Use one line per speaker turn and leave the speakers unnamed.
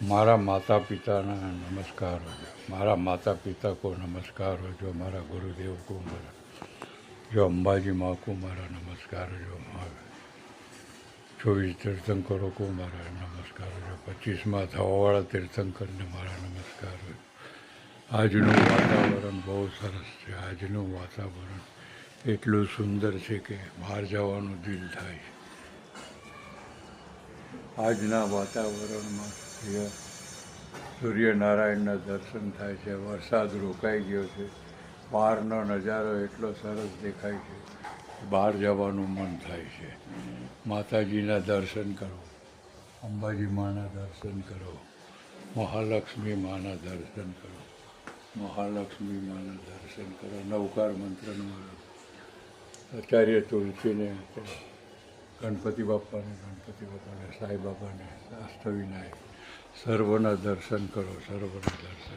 મારા માતા પિતાના નમસ્કાર હો મારા માતા પિતા કો નમસ્કાર હો જો મારા ગુરુદેવ કો મારા જો અંબાજી માँ को મારા નમસ્કાર જો 24 તીર્થંકરો को મારા નમસ્કાર જો 25મા થવાવાળા તીર્થંકરને મારા નમસ્કાર હો આજનું વાતાવરણ બહુ સરસ છે આજનું વાતાવરણ એટલું સુંદર છે કે બહાર જવાનું દિલ થાય છે આજના વાતાવરણમાં સૂર્યનારાયણના દર્શન થાય છે વરસાદ રોકાઈ ગયો છે બહારનો નજારો એટલો સરસ દેખાય છે બહાર જવાનું મન થાય છે માતાજીના દર્શન કરો અંબાજી માના દર્શન કરો મહાલક્ષ્મી માના દર્શન કરો મહાલક્ષ્મી માના દર્શન કરો નવકાર મંત્રનો આચાર્ય તુલસીને ગણપતિ બાપાને સાંઈ બાબાને અષ્ટવિનાયક સર્વના દર્શન કરો સર્વના દર્શન